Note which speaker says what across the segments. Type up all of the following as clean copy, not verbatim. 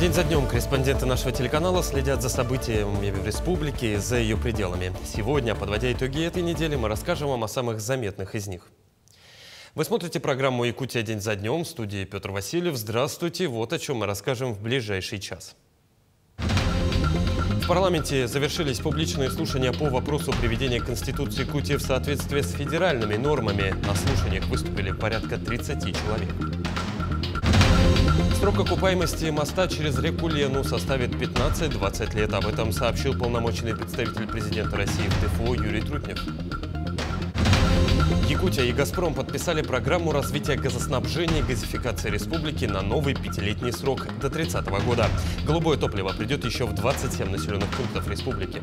Speaker 1: День за днем корреспонденты нашего телеканала следят за событиями в республике и за ее пределами. Сегодня, подводя итоги этой недели, мы расскажем вам о самых заметных из них. Вы смотрите программу «Якутия. День за днем». В студии Петр Васильев. Здравствуйте. Вот о чем мы расскажем в ближайший час. В парламенте завершились публичные слушания по вопросу приведения Конституции Якутии в соответствие с федеральными нормами. На слушаниях выступили порядка 30 человек. Срок окупаемости моста через реку Лену составит 15-20 лет. Об этом сообщил полномочный представитель президента России в ДФО Юрий Трутнев. Якутия и «Газпром» подписали программу развития газоснабжения и газификации республики на новый 5-летний срок до 30 года. Голубое топливо придет еще в 27 населенных пунктов республики.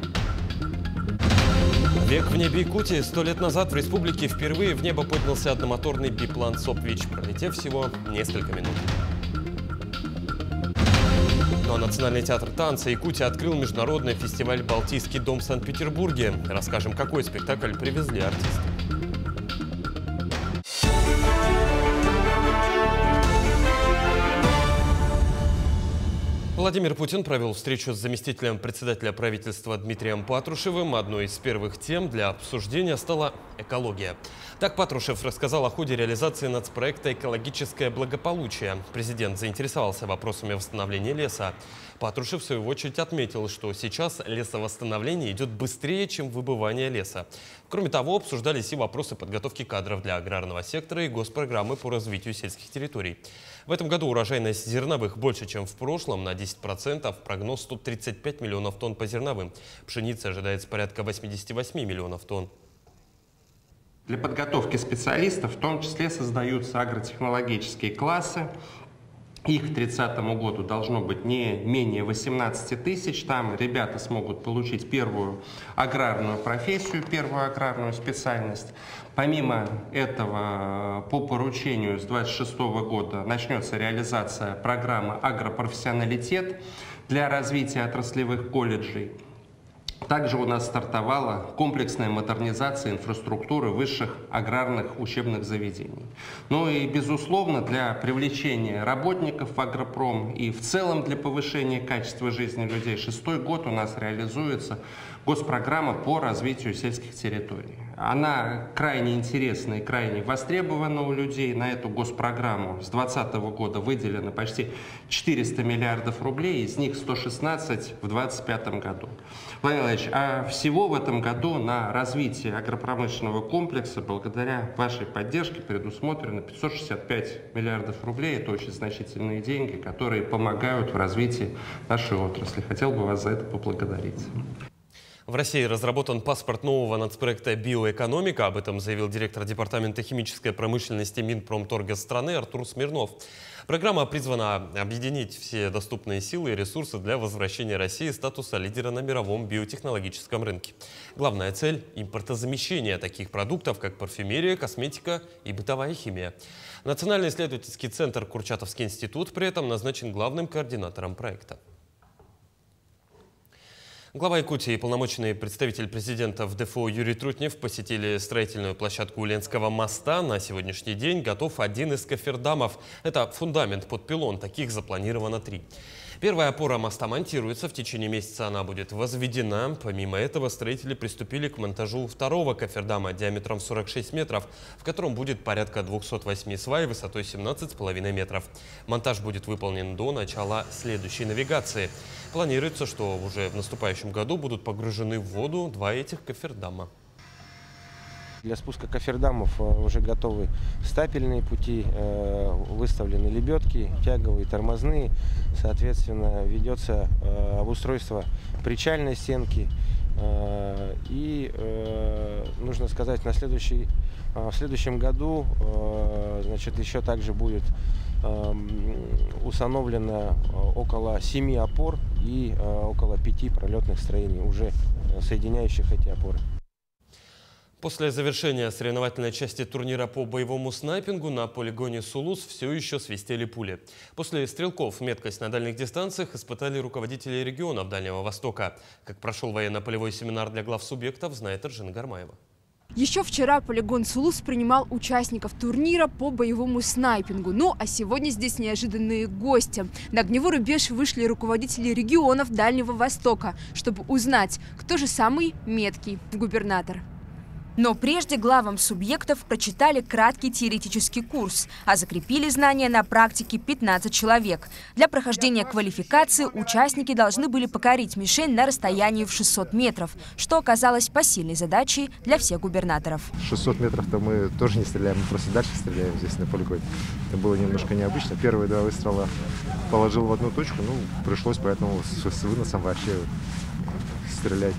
Speaker 1: Век в небе Якутии. 100 лет назад в республике впервые в небо поднялся одномоторный биплан «Сопвич», пролетев всего несколько минут. Ну а Национальный театр танца Якутии открыл международный фестиваль «Балтийский дом» в Санкт-Петербурге. Расскажем, какой спектакль привезли артисты. Владимир Путин провел встречу с заместителем председателя правительства Дмитрием Патрушевым. Одной из первых тем для обсуждения стала экология. Так Патрушев рассказал о ходе реализации нацпроекта «Экологическое благополучие». Президент заинтересовался вопросами восстановления леса. Патрушев, в свою очередь, отметил, что сейчас лесовосстановление идет быстрее, чем выбывание леса. Кроме того, обсуждались и вопросы подготовки кадров для аграрного сектора и госпрограммы по развитию сельских территорий. В этом году урожайность зерновых больше, чем в прошлом, на 10%. Прогноз 135 миллионов тонн по зерновым. Пшеницы ожидается порядка 88 миллионов тонн.
Speaker 2: Для подготовки специалистов в том числе создаются агротехнологические классы. Их к 30 году должно быть не менее 18 тысяч. Там ребята смогут получить первую аграрную профессию, первую аграрную специальность. Помимо этого, по поручению с 26 года начнется реализация программы «Агропрофессионалитет» для развития отраслевых колледжей. Также у нас стартовала комплексная модернизация инфраструктуры высших аграрных учебных заведений. Ну и, безусловно, для привлечения работников в агропром и в целом для повышения качества жизни людей 6-й год у нас реализуется госпрограмма по развитию сельских территорий. Она крайне интересна и крайне востребована у людей. На эту госпрограмму с 2020 года выделено почти 400 миллиардов рублей, из них 116 в 2025 году. Владимир Владимирович, а всего в этом году на развитие агропромышленного комплекса благодаря вашей поддержке предусмотрено 565 миллиардов рублей. Это очень значительные деньги, которые помогают в развитии нашей отрасли. Хотел бы вас за это поблагодарить.
Speaker 1: В России разработан паспорт нового нацпроекта «Биоэкономика». Об этом заявил директор Департамента химической промышленности Минпромторга страны Артур Смирнов. Программа призвана объединить все доступные силы и ресурсы для возвращения России статуса лидера на мировом биотехнологическом рынке. Главная цель – импортозамещение таких продуктов, как парфюмерия, косметика и бытовая химия. Национальный исследовательский центр «Курчатовский институт» при этом назначен главным координатором проекта. Глава Якутии и полномочный представитель президента в ДФО Юрий Трутнев посетили строительную площадку Уленского моста. На сегодняшний день готов один из кофердамов. Это фундамент под пилон, таких запланировано 3. Первая опора моста монтируется, в течение месяца она будет возведена. Помимо этого, строители приступили к монтажу второго кофердама диаметром 46 метров, в котором будет порядка 208 свай высотой 17,5 метров. Монтаж будет выполнен до начала следующей навигации. Планируется, что уже в наступающем году будут погружены в воду 2 этих кофердама.
Speaker 3: Для спуска кофердамов уже готовы стапельные пути, выставлены лебедки, тяговые, тормозные. Соответственно, ведется обустройство причальной стенки. И нужно сказать, в следующем году значит, еще также будет установлено около 7 опор и около 5 пролетных строений, уже соединяющих эти опоры.
Speaker 1: После завершения соревновательной части турнира по боевому снайпингу на полигоне Сулус все еще свистели пули. После стрелков меткость на дальних дистанциях испытали руководители регионов Дальнего Востока. Как прошел военно-полевой семинар для глав субъектов, знает Эржина Гармаева.
Speaker 4: Еще вчера полигон Сулус принимал участников турнира по боевому снайпингу. Ну а сегодня здесь неожиданные гости. На огневой рубеж вышли руководители регионов Дальнего Востока, чтобы узнать, кто же самый меткий губернатор. Но прежде главам субъектов прочитали краткий теоретический курс, а закрепили знания на практике 15 человек. Для прохождения квалификации участники должны были покорить мишень на расстоянии в 600 метров, что оказалось посильной задачей для всех губернаторов.
Speaker 5: 600 метров-то мы тоже не стреляем, мы просто дальше стреляем здесь на полигоне. Это было немножко необычно. Первые два выстрела положил в одну точку, ну, пришлось поэтому с выносом вообще стрелять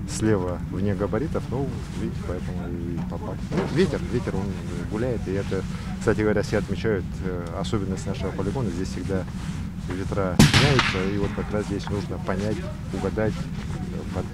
Speaker 5: слева вне габаритов, ну, видите, поэтому и попал. Ну, ветер он гуляет, и это, кстати говоря, все отмечают особенность нашего полигона. Здесь всегда ветра меняются, и вот как раз здесь нужно понять, угадать под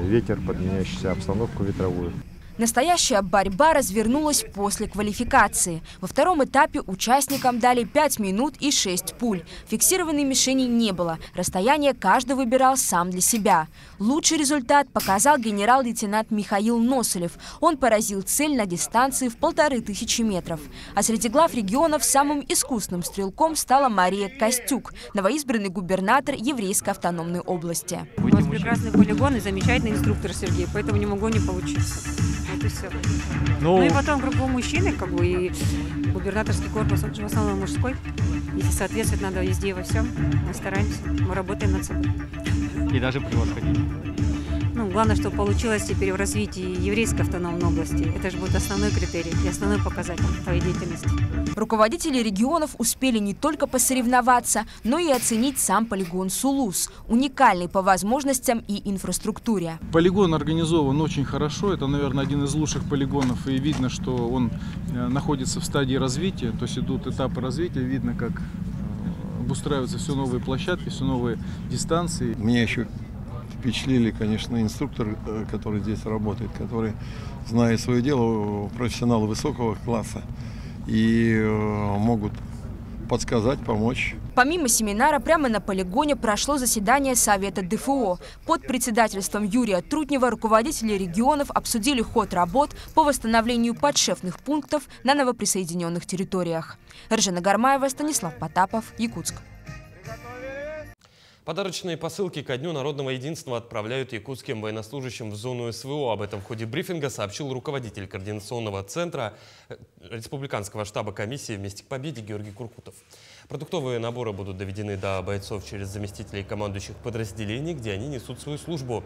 Speaker 5: ветер, под меняющуюся обстановку ветровую.
Speaker 4: Настоящая борьба развернулась после квалификации. Во втором этапе участникам дали 5 минут и 6 пуль. Фиксированной мишени не было. Расстояние каждый выбирал сам для себя. Лучший результат показал генерал-лейтенант Михаил Носолев. Он поразил цель на дистанции в 1500 метров. А среди глав регионов самым искусным стрелком стала Мария Костюк, новоизбранный губернатор Еврейской автономной области.
Speaker 6: У вас прекрасный полигон и замечательный инструктор Сергей, поэтому не могло не получиться. Вот и все. Ну и потом кругом мужчины, как бы, и губернаторский корпус, он же в основном мужской. Если соответствовать надо везде и во всем, мы стараемся, мы работаем над собой.
Speaker 7: И даже превосходить.
Speaker 6: Ну, главное, чтобы получилось теперь в развитии еврейской автономной области. Это же будет основной критерий и основной показатель твоей деятельности.
Speaker 4: Руководители регионов успели не только посоревноваться, но и оценить сам полигон Сулус, уникальный по возможностям и инфраструктуре.
Speaker 8: Полигон организован очень хорошо. Это, наверное, один из лучших полигонов. И видно, что он находится в стадии развития. То есть идут этапы развития. Видно, как обустраиваются все новые площадки, все новые дистанции.
Speaker 9: Мне еще впечатлили, конечно, инструктор, который здесь работает, который знает свое дело, профессионалы высокого класса и могут подсказать, помочь.
Speaker 4: Помимо семинара, прямо на полигоне прошло заседание Совета ДФО. Под председательством Юрия Трутнева руководители регионов обсудили ход работ по восстановлению подшефных пунктов на новоприсоединенных территориях. Ржана Гармаева, Станислав Потапов, Якутск.
Speaker 1: Подарочные посылки ко Дню народного единства отправляют якутским военнослужащим в зону СВО. Об этом в ходе брифинга сообщил руководитель координационного центра Республиканского штаба комиссии «Вместе к победе» Георгий Куркутов. Продуктовые наборы будут доведены до бойцов через заместителей командующих подразделений, где они несут свою службу.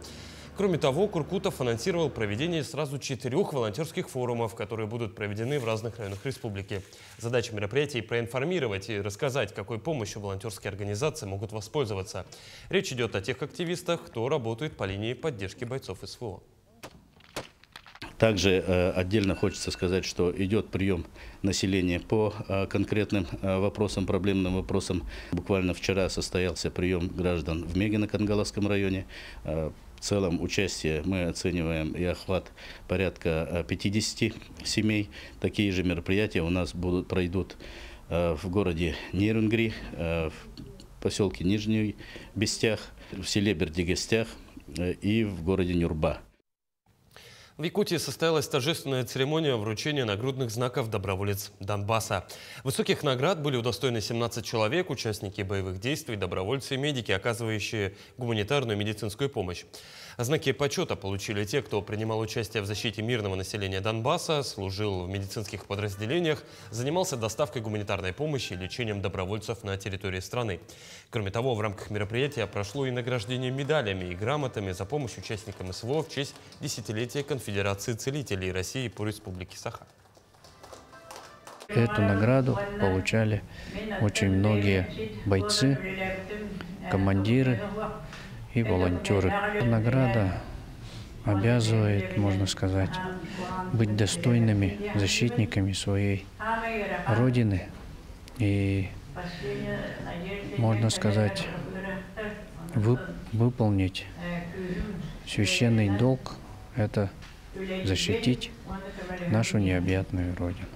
Speaker 1: Кроме того, Куркутов анонсировал проведение сразу 4 волонтерских форумов, которые будут проведены в разных районах республики. Задача мероприятий – проинформировать и рассказать, какой помощью волонтерские организации могут воспользоваться. Речь идет о тех активистах, кто работает по линии поддержки бойцов СВО.
Speaker 10: Также отдельно хочется сказать, что идет прием населения по конкретным вопросам, проблемным вопросам. Буквально вчера состоялся прием граждан в Мегино-Кангаласском районе. В целом участие мы оцениваем и охват порядка 50 семей. Такие же мероприятия у нас пройдут в городе Нейрунгри, в поселке Нижний Бестях, в селе Бердигестях и в городе Нюрба.
Speaker 1: В Якутии состоялась торжественная церемония вручения нагрудных знаков «Доброволец Донбасса». Высоких наград были удостоены 17 человек, участники боевых действий, добровольцы и медики, оказывающие гуманитарную и медицинскую помощь. Знаки почета получили те, кто принимал участие в защите мирного населения Донбасса, служил в медицинских подразделениях, занимался доставкой гуманитарной помощи и лечением добровольцев на территории страны. Кроме того, в рамках мероприятия прошло и награждение медалями и грамотами за помощь участникам СВО в честь десятилетия Конфедерации целителей России по Республике Саха.
Speaker 11: Эту награду получали очень многие бойцы, командиры и волонтеры. Награда обязывает, можно сказать, быть достойными защитниками своей Родины. И, можно сказать, выполнить священный долг – это защитить нашу необъятную Родину.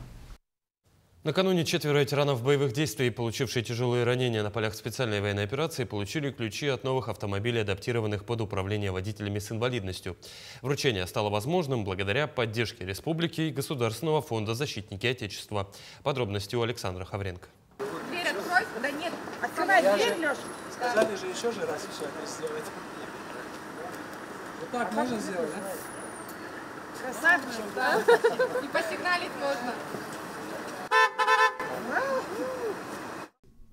Speaker 1: Накануне 4 ветеранов боевых действий, получившие тяжелые ранения на полях специальной военной операции, получили ключи от новых автомобилей, адаптированных под управление водителями с инвалидностью. Вручение стало возможным благодаря поддержке республики и Государственного фонда «Защитники Отечества». Подробности у Александра Хавренко.
Speaker 12: Дверь открой, да нет, открывай дверь, Леша.
Speaker 13: Сказали же еще же раз все это сделать. Вот так можно сделать, да?
Speaker 12: Красавчик, да? И посигналить можно.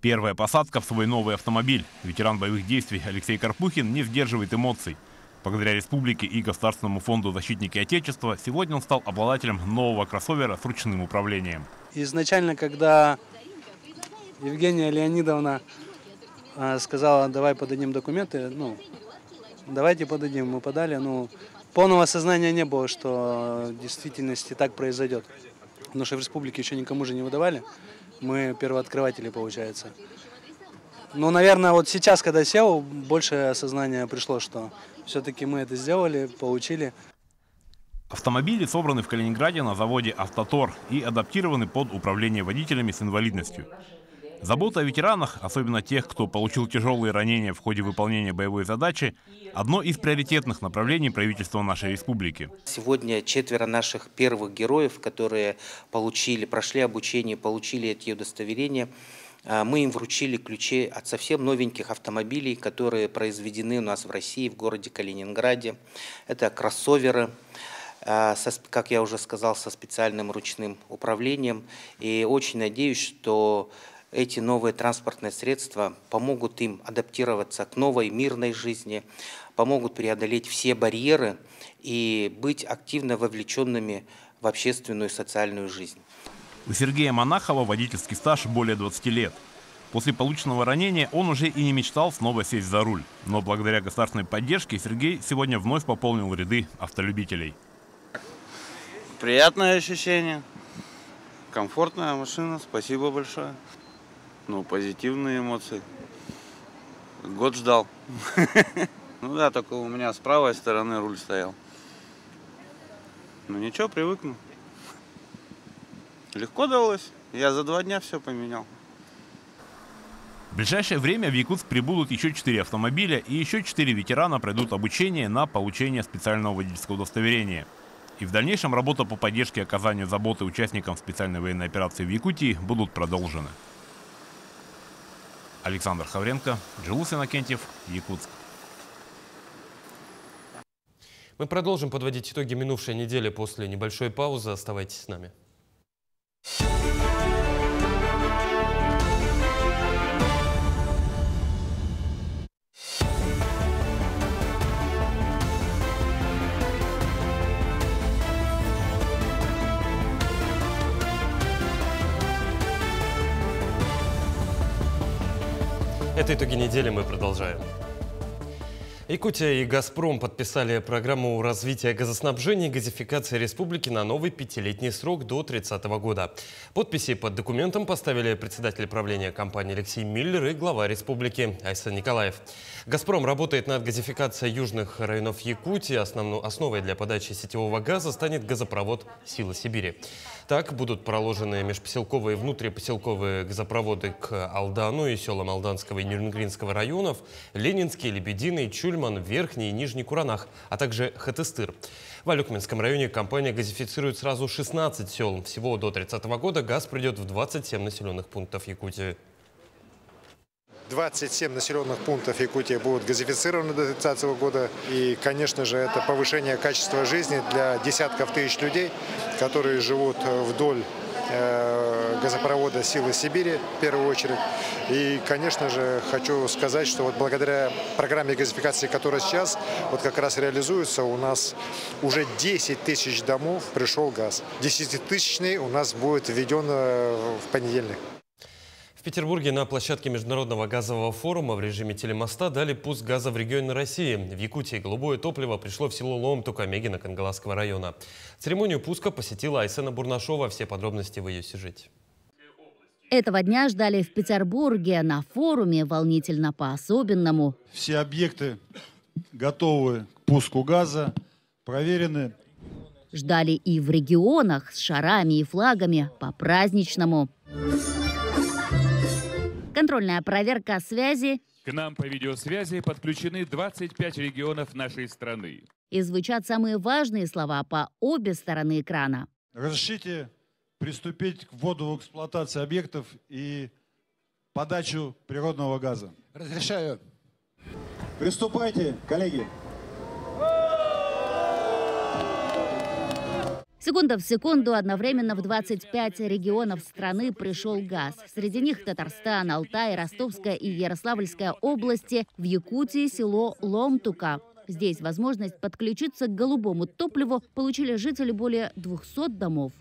Speaker 14: Первая посадка в свой новый автомобиль. Ветеран боевых действий Алексей Карпухин не сдерживает эмоций. Благодаря республике и Государственному фонду «Защитники Отечества» сегодня он стал обладателем нового кроссовера с ручным управлением.
Speaker 13: Изначально, когда Евгения Леонидовна сказала, давай подадим документы, давайте подадим, мы подали, полного осознания не было, что в действительности так произойдет. Потому что в республике еще никому же не выдавали. Мы первооткрыватели, получается. Но, наверное, вот сейчас, когда сел, больше осознания пришло, что все-таки мы это сделали, получили.
Speaker 14: Автомобили собраны в Калининграде на заводе «Автотор» и адаптированы под управление водителями с инвалидностью. Забота о ветеранах, особенно тех, кто получил тяжелые ранения в ходе выполнения боевой задачи, одно из приоритетных направлений правительства нашей республики.
Speaker 15: Сегодня 4 наших первых героев, которые прошли обучение, получили эти удостоверения, мы им вручили ключи от совсем новеньких автомобилей, которые произведены у нас в России, в городе Калининграде. Это кроссоверы, как я уже сказал, со специальным ручным управлением. И очень надеюсь, что эти новые транспортные средства помогут им адаптироваться к новой мирной жизни, помогут преодолеть все барьеры и быть активно вовлеченными в общественную и социальную жизнь.
Speaker 14: У Сергея Монахова водительский стаж более 20 лет. После полученного ранения он уже и не мечтал снова сесть за руль. Но благодаря государственной поддержке Сергей сегодня вновь пополнил ряды автолюбителей.
Speaker 16: Приятное ощущение. Комфортная машина. Спасибо большое. Позитивные эмоции. Год ждал. Да, только у меня с правой стороны руль стоял. Ничего, привыкну. Легко далось. Я за 2 дня все поменял.
Speaker 14: В ближайшее время в Якутск прибудут еще 4 автомобиля, и еще 4 ветерана пройдут обучение на получение специального водительского удостоверения. И в дальнейшем работа по поддержке и оказанию заботы участникам специальной военной операции в Якутии будут продолжены. Александр Хавренко, Джилус Иннокентьев, Якутск.
Speaker 1: Мы продолжим подводить итоги минувшей недели после небольшой паузы. Оставайтесь с нами. Это итоги недели, мы продолжаем. Якутия и «Газпром» подписали программу развития газоснабжения и газификации республики на новый 5-летний срок до 30 года. Подписи под документом поставили председатель правления компании Алексей Миллер и глава республики Айсан Николаев. «Газпром» работает над газификацией южных районов Якутии. Основой для подачи сетевого газа станет газопровод «Сила Сибири». Так будут проложены межпоселковые и внутрипоселковые газопроводы к Алдану и селам Алданского и Нюрнгринского районов, Ленинский, Лебединый, Чульман, Верхний и Нижний Куранах, а также Хатыстыр. В Алюкминском районе компания газифицирует сразу 16 сел. Всего до 30 года газ придет в 27 населенных пунктов Якутии.
Speaker 17: 27 населенных пунктов Якутии будут газифицированы до 30 года. И, конечно же, это повышение качества жизни для десятков тысяч людей, которые живут вдоль газопровода «Силы Сибири» в первую очередь. И, конечно же, хочу сказать, что вот благодаря программе газификации, которая сейчас вот как раз реализуется, у нас уже 10 тысяч домов пришел газ. 10-тысячный у нас будет введен в понедельник.
Speaker 1: В Петербурге на площадке Международного газового форума в режиме телемоста дали пуск газа в регионы России. В Якутии голубое топливо пришло в село Лом-Тукамегино Кангаласского района. Церемонию пуска посетила Айсена Бурнашова. Все подробности в ее сюжете.
Speaker 18: Этого дня ждали в Петербурге. На форуме волнительно по-особенному.
Speaker 19: Все объекты готовы к пуску газа, проверены.
Speaker 18: Ждали и в регионах с шарами и флагами по-праздничному. Контрольная проверка связи.
Speaker 20: К нам по видеосвязи подключены 25 регионов нашей страны.
Speaker 18: И звучат самые важные слова по обе стороны экрана.
Speaker 19: Разрешите приступить к вводу в эксплуатацию объектов и подачу природного газа.
Speaker 21: Разрешаю. Приступайте, коллеги.
Speaker 18: Секунда в секунду одновременно в 25 регионов страны пришел газ. Среди них Татарстан, Алтай, Ростовская и Ярославльская области, в Якутии село Ломтука. Здесь возможность подключиться к голубому топливу получили жители более 200 домов.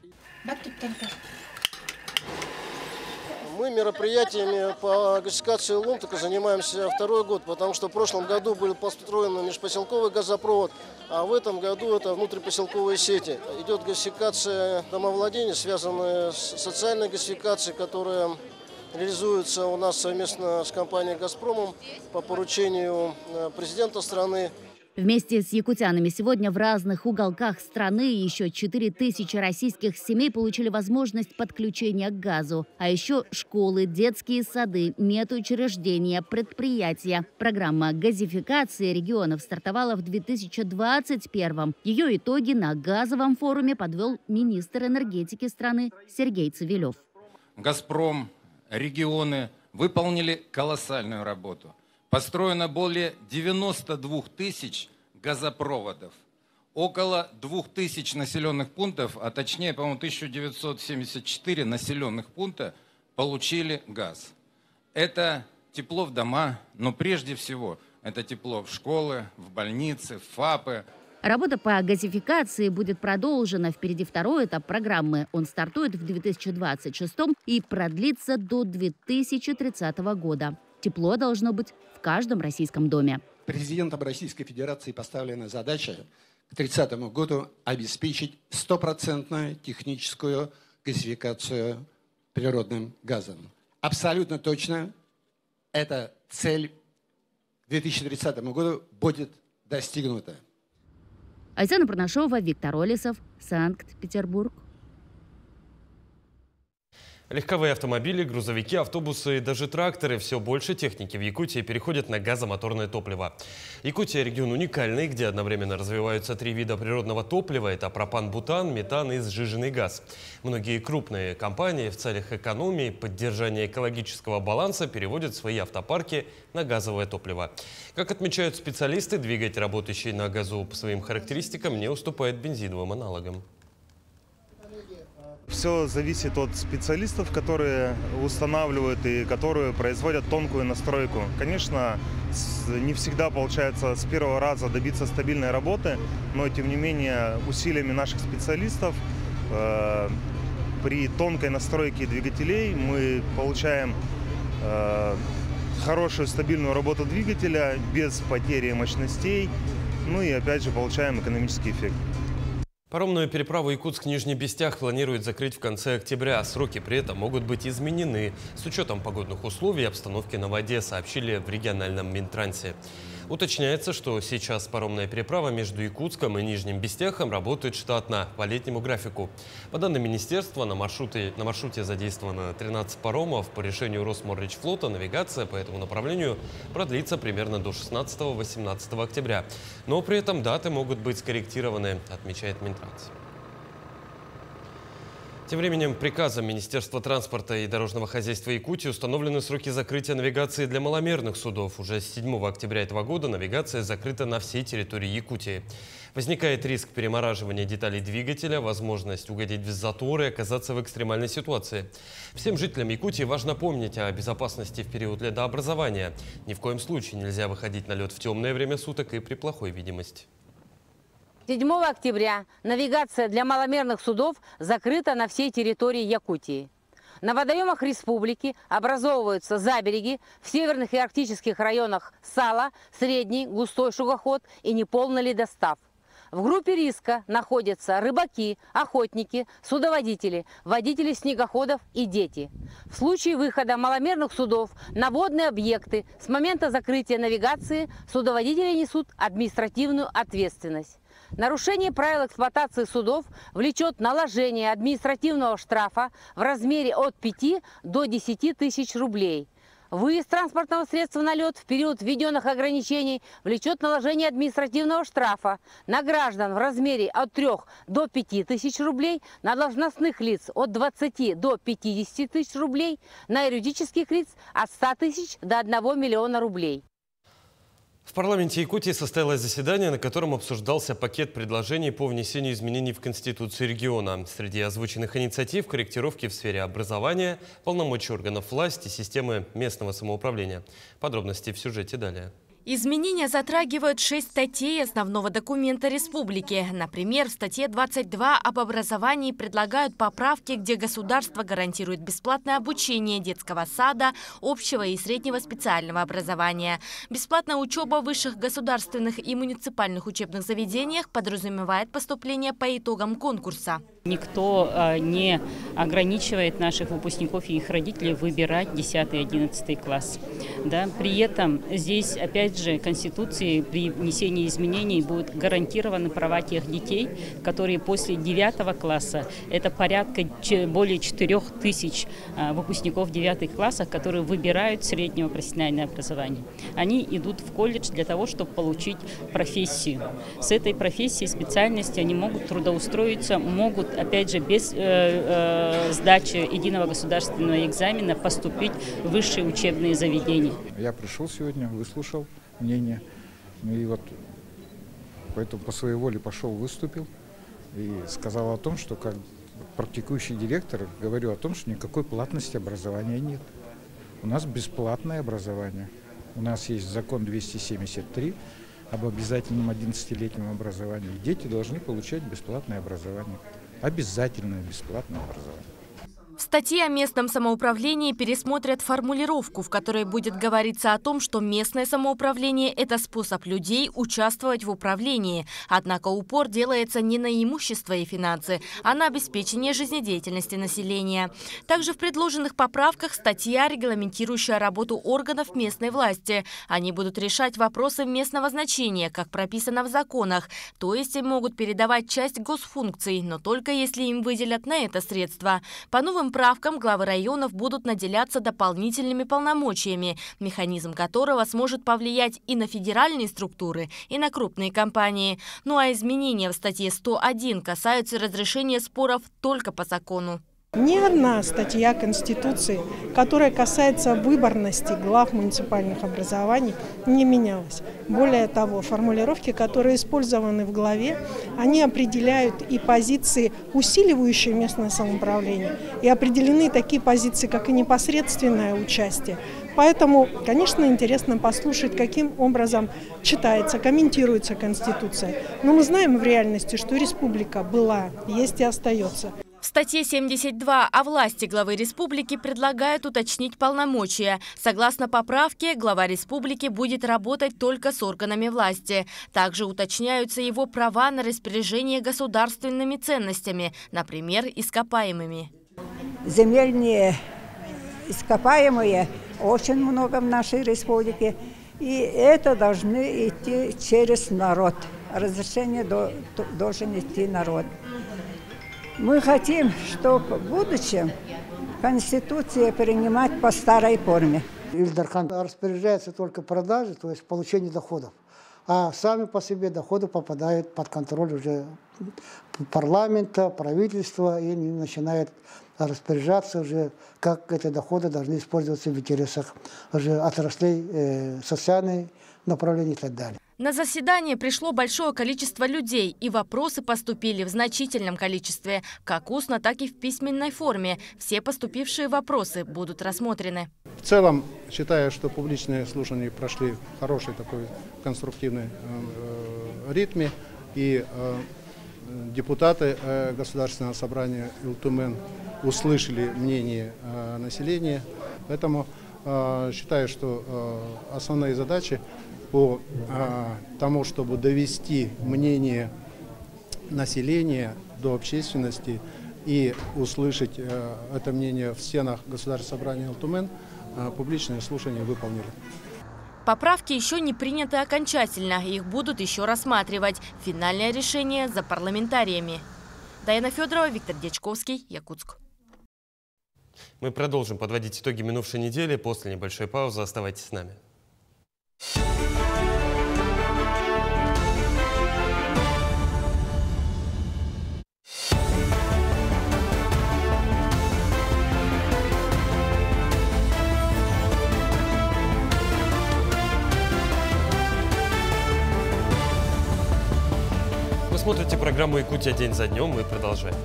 Speaker 22: Мы мероприятиями по газификации Ломтука занимаемся второй год, потому что в прошлом году был построен межпоселковый газопровод, а в этом году это внутрипоселковые сети. Идет газификация домовладений, связанная с социальной газификацией, которая реализуется у нас совместно с компанией «Газпромом» по поручению президента страны.
Speaker 18: Вместе с якутянами сегодня в разных уголках страны еще 4000 российских семей получили возможность подключения к газу. А еще школы, детские сады, медучреждения, предприятия. Программа газификации регионов стартовала в 2021-м. Ее итоги на газовом форуме подвел министр энергетики страны Сергей Цивилев.
Speaker 23: «Газпром», регионы выполнили колоссальную работу. Построено более 92 тысяч газопроводов. Около 2000 населенных пунктов, а точнее, по-моему, 1974 населенных пункта получили газ. Это тепло в дома, но прежде всего это тепло в школы, в больницы, в ФАПы.
Speaker 18: Работа по газификации будет продолжена. Впереди второй этап программы. Он стартует в 2026 и продлится до 2030 года. Тепло должно быть в каждом российском доме.
Speaker 21: Президентом Российской Федерации поставлена задача к 30 году обеспечить 100% техническую газификацию природным газом. Абсолютно точно эта цель к 2030 году будет достигнута.
Speaker 18: Айсана Парнашова, Виктор Олесов, Санкт-Петербург.
Speaker 1: Легковые автомобили, грузовики, автобусы и даже тракторы. Все больше техники в Якутии переходят на газомоторное топливо. Якутия – регион уникальный, где одновременно развиваются 3 вида природного топлива. Это пропан, бутан, метан и сжиженный газ. Многие крупные компании в целях экономии, поддержания экологического баланса переводят свои автопарки на газовое топливо. Как отмечают специалисты, двигатель, работающий на газу по своим характеристикам, не уступает бензиновым аналогам.
Speaker 24: Все зависит от специалистов, которые устанавливают и которые производят тонкую настройку. Конечно, не всегда получается с первого раза добиться стабильной работы, но тем не менее усилиями наших специалистов при тонкой настройке двигателей мы получаем хорошую стабильную работу двигателя без потери мощностей, ну и опять же получаем экономический эффект.
Speaker 1: Паромную переправу Якутск-Нижний Бестях планируют закрыть в конце октября. Сроки при этом могут быть изменены с учетом погодных условий и обстановки на воде, сообщили в региональном Минтрансе. Уточняется, что сейчас паромная переправа между Якутском и Нижним Бестяхом работает штатно по летнему графику. По данным министерства, на маршруте задействовано 13 паромов. По решению Росморречфлота навигация по этому направлению продлится примерно до 16-18 октября. Но при этом даты могут быть скорректированы, отмечает Минтранс. Тем временем приказом Министерства транспорта и дорожного хозяйства Якутии установлены сроки закрытия навигации для маломерных судов. Уже с 7 октября этого года навигация закрыта на всей территории Якутии. Возникает риск перемораживания деталей двигателя, возможность угодить в заторы и оказаться в экстремальной ситуации. Всем жителям Якутии важно помнить о безопасности в период ледообразования. Ни в коем случае нельзя выходить на лед в темное время суток и при плохой видимости.
Speaker 25: 7 октября навигация для маломерных судов закрыта на всей территории Якутии. На водоемах республики образовываются забереги, в северных и арктических районах Сала, средний, густой шугоход и неполный ледостав. В группе риска находятся рыбаки, охотники, судоводители, водители снегоходов и дети. В случае выхода маломерных судов на водные объекты с момента закрытия навигации судоводители несут административную ответственность. Нарушение правил эксплуатации судов влечет наложение административного штрафа в размере от 5 до 10 тысяч рублей. Выезд транспортного средства на лед в период введенных ограничений влечет наложение административного штрафа на граждан в размере от 3 до 5 тысяч рублей, на должностных лиц от 20 до 50 тысяч рублей, на юридических лиц от 100 тысяч до 1 миллиона рублей.
Speaker 1: В парламенте Якутии состоялось заседание, на котором обсуждался пакет предложений по внесению изменений в Конституцию региона. Среди озвученных инициатив – корректировки в сфере образования, полномочий органов власти, системы местного самоуправления. Подробности в сюжете далее.
Speaker 2: Изменения затрагивают 6 статей основного документа республики. Например, в статье 22 об образовании предлагают поправки, где государство гарантирует бесплатное обучение детского сада, общего и среднего специального образования. Бесплатная учеба в высших государственных и муниципальных учебных заведениях подразумевает поступление по итогам конкурса.
Speaker 3: Никто не ограничивает наших выпускников и их родителей выбирать 10 и 11 класс. Да? При этом здесь, опять же, Конституцией при внесении изменений будут гарантированы права тех детей, которые после 9 класса, это порядка более 4 тысяч выпускников 9 классов, которые выбирают среднее профессиональное образование. Они идут в колледж для того, чтобы получить профессию. С этой профессией, специальностью они могут трудоустроиться, могут, опять же, без сдачи единого государственного экзамена поступить в высшие учебные заведения.
Speaker 8: Я пришел сегодня, выслушал мнение, и вот поэтому по своей воле пошел, выступил и сказал о том, что как практикующий директор говорю о том, что никакой платности образования нет. У нас бесплатное образование. У нас есть закон 273 об обязательном 11-летнем образовании. Дети должны получать бесплатное образование. Обязательное бесплатное образование.
Speaker 2: В статье о местном самоуправлении пересмотрят формулировку, в которой будет говориться о том, что местное самоуправление – это способ людей участвовать в управлении. Однако упор делается не на имущество и финансы, а на обеспечение жизнедеятельности населения. Также в предложенных поправках статья, регламентирующая работу органов местной власти. Они будут решать вопросы местного значения, как прописано в законах. То есть им могут передавать часть госфункций, но только если им выделят на это средства. По новым правкам главы районов будут наделяться дополнительными полномочиями, механизм которого сможет повлиять и на федеральные структуры, и на крупные компании. Ну а изменения в статье 101 касаются разрешения споров только по закону.
Speaker 5: Ни одна статья Конституции, которая касается выборности глав муниципальных образований, не менялась. Более того, формулировки, которые использованы в главе, они определяют и позиции, усиливающие местное самоуправление, и определены такие позиции, как и непосредственное участие. Поэтому, конечно, интересно послушать, каким образом читается, комментируется Конституция. Но мы знаем в реальности, что республика была, есть и остается.
Speaker 2: В статье 72 о власти главы республики предлагают уточнить полномочия. Согласно поправке, глава республики будет работать только с органами власти. Также уточняются его права на распоряжение государственными ценностями, например, ископаемыми.
Speaker 6: Земельные ископаемые очень много в нашей республике, и это должны идти через народ. Разрешение должен идти народ. Мы хотим, чтобы в будущем Конституцию принимать по старой форме.
Speaker 7: Ильдархан распоряжается только продажей, то есть получение доходов. А сами по себе доходы попадают под контроль уже парламента, правительства, и они начинают распоряжаться уже, как эти доходы должны использоваться в интересах уже отраслей, социальной направления и так далее.
Speaker 2: На заседание пришло большое количество людей, и вопросы поступили в значительном количестве, как устно, так и в письменной форме. Все поступившие вопросы будут рассмотрены.
Speaker 26: В целом, считаю, что публичные слушания прошли в хорошей такой конструктивной ритме, и депутаты Государственного собрания Илтумен услышали мнение населения. Поэтому считаю, что основные задачи по тому, чтобы довести мнение населения до общественности и услышать это мнение в стенах Государственного собрания Илтумен, публичные слушания выполнили.
Speaker 2: Поправки еще не приняты окончательно, их будут еще рассматривать. Финальное решение за парламентариями. Даяна Федорова, Виктор Дьячковский, Якутск.
Speaker 1: Мы продолжим подводить итоги минувшей недели. После небольшой паузы оставайтесь с нами. Вы смотрите программу «Якутия. День за днем». Мы продолжаем.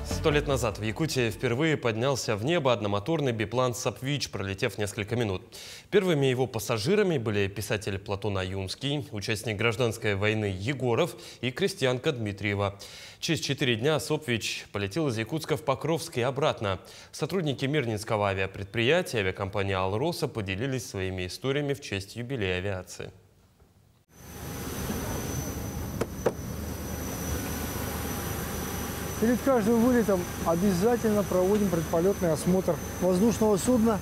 Speaker 1: 100 лет назад в Якутии впервые поднялся в небо одномоторный биплан «Сапвич», пролетев несколько минут. Первыми его пассажирами были писатель Платон Аюнский, участник гражданской войны Егоров и крестьянка Дмитриева. Через 4 дня «Сапвич» полетел из Якутска в Покровск и обратно. Сотрудники Мирнинского авиапредприятия авиакомпании «Алроса» поделились своими историями в честь юбилея авиации.
Speaker 4: Перед каждым вылетом обязательно проводим предполетный осмотр воздушного судна.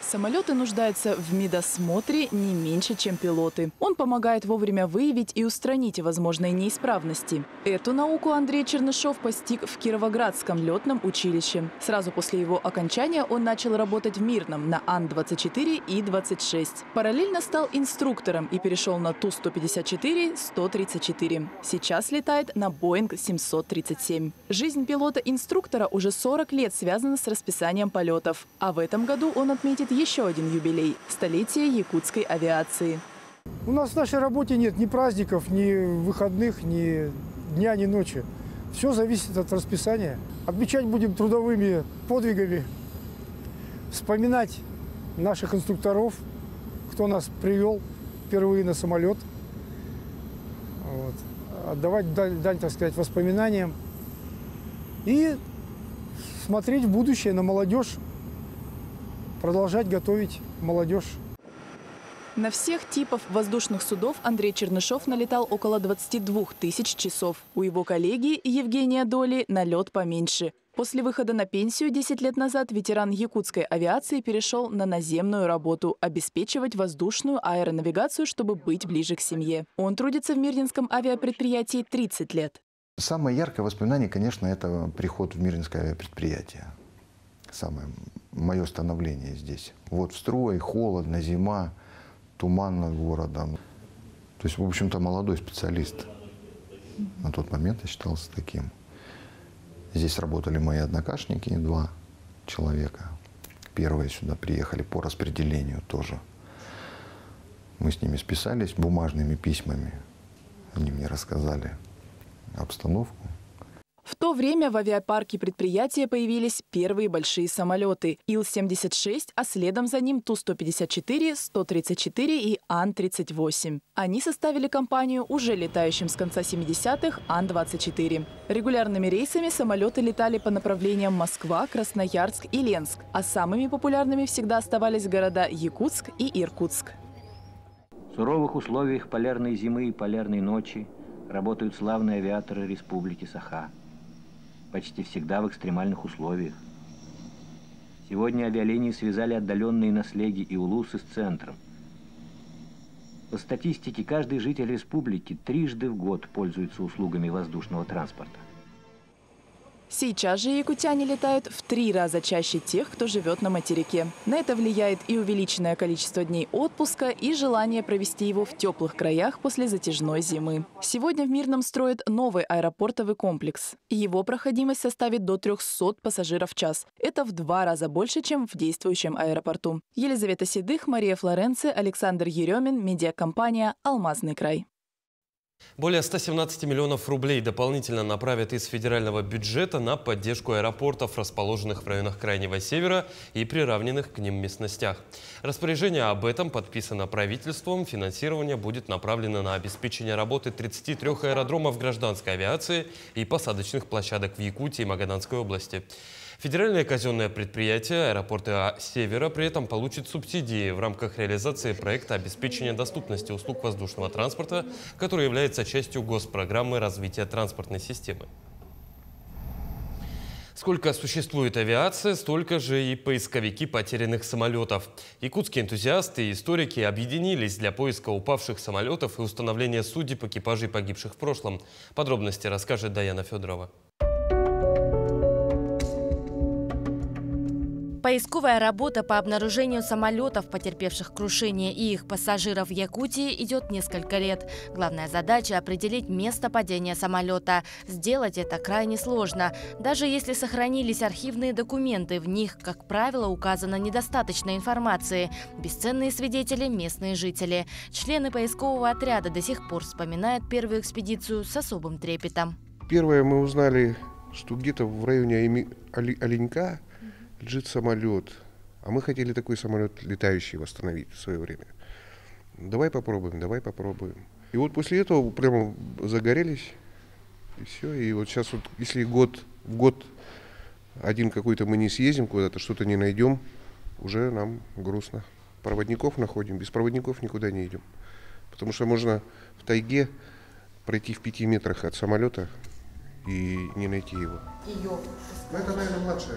Speaker 9: Самолеты нуждаются в медосмотре не меньше, чем пилоты. Он помогает вовремя выявить и устранить возможные неисправности. Эту науку Андрей Чернышов постиг в Кировоградском летном училище. Сразу после его окончания он начал работать в Мирном на Ан-24 и 26. Параллельно стал инструктором и перешел на Ту-154-134. Сейчас летает на Боинг 737. Жизнь пилота-инструктора уже 40 лет связана с расписанием полетов. А в этом году он отметит еще один юбилей – столетие якутской авиации.
Speaker 4: У нас в нашей работе нет ни праздников, ни выходных, ни дня, ни ночи. Все зависит от расписания. Отмечать будем трудовыми подвигами, вспоминать наших инструкторов, кто нас привел впервые на самолет. Вот. Отдавать дань, так сказать, воспоминаниям. И смотреть в будущее на молодежь. Продолжать готовить молодежь.
Speaker 9: На всех типов воздушных судов Андрей Чернышов налетал около 22 тысяч часов. У его коллеги Евгения Доли налет поменьше. После выхода на пенсию 10 лет назад ветеран якутской авиации перешел на наземную работу – обеспечивать воздушную аэронавигацию, чтобы быть ближе к семье. Он трудится в Мирнинском авиапредприятии 30 лет.
Speaker 10: Самое яркое воспоминание, конечно, это приход в Мирнинское авиапредприятие. Самое мое становление здесь. Вот в строй, холодно, зима, туман над городом. То есть, в общем-то, молодой специалист. На тот момент я считался таким. Здесь работали мои однокашники, 2 человека. Первые сюда приехали по распределению тоже. Мы с ними списались бумажными письмами. Они мне рассказали обстановку.
Speaker 9: В то время в авиапарке предприятия появились первые большие самолеты – Ил-76, а следом за ним Ту-154, 134 и Ан-38. Они составили компанию уже летающим с конца 70-х Ан-24. Регулярными рейсами самолеты летали по направлениям Москва, Красноярск и Ленск, а самыми популярными всегда оставались города Якутск и Иркутск.
Speaker 11: В суровых условиях полярной зимы и полярной ночи работают славные авиаторы Республики Саха. Почти всегда в экстремальных условиях. Сегодня авиалинии связали отдаленные наслеги и Улусы с центром. По статистике, каждый житель республики 3 раза в год пользуется услугами воздушного транспорта.
Speaker 9: Сейчас же якутяне летают в 3 раза чаще тех, кто живет на материке. На это влияет и увеличенное количество дней отпуска, и желание провести его в теплых краях после затяжной зимы. Сегодня в Мирном строят новый аэропортовый комплекс. Его проходимость составит до 300 пассажиров в час. Это в 2 раза больше, чем в действующем аэропорту. Елизавета Седых, Мария Флоренци, Александр Еремин, медиакомпания «Алмазный край».
Speaker 1: Более 117 миллионов рублей дополнительно направят из федерального бюджета на поддержку аэропортов, расположенных в районах Крайнего Севера и приравненных к ним местностях. Распоряжение об этом подписано правительством. Финансирование будет направлено на обеспечение работы 33 аэродромов гражданской авиации и посадочных площадок в Якутии и Магаданской области. Федеральное казенное предприятие «Аэропорты Севера» при этом получит субсидии в рамках реализации проекта обеспечения доступности услуг воздушного транспорта, который является частью госпрограммы развития транспортной системы. С Сколько существует авиация, столько же и поисковики потерянных самолетов. Якутские энтузиасты и историки объединились для поиска упавших самолетов и установления судеб экипажей погибших в прошлом. Подробности расскажет Даяна Федорова.
Speaker 2: Поисковая работа по обнаружению самолетов, потерпевших крушение, и их пассажиров в Якутии идет несколько лет. Главная задача – определить место падения самолета. Сделать это крайне сложно. Даже если сохранились архивные документы, в них, как правило, указано недостаточно информации. Бесценные свидетели – местные жители. Члены поискового отряда до сих пор вспоминают первую экспедицию с особым трепетом.
Speaker 12: Первое, мы узнали, что где-то в районе Оленька лежит самолет, а мы хотели такой самолет летающий восстановить в свое время. Давай попробуем, давай попробуем. И вот после этого прямо загорелись, и все. И вот сейчас вот, если в год один какой-то мы не съездим куда-то, что-то не найдем, уже нам грустно. Проводников находим, без проводников никуда не идем. Потому что можно в тайге пройти в 5 метрах от самолета и не найти его.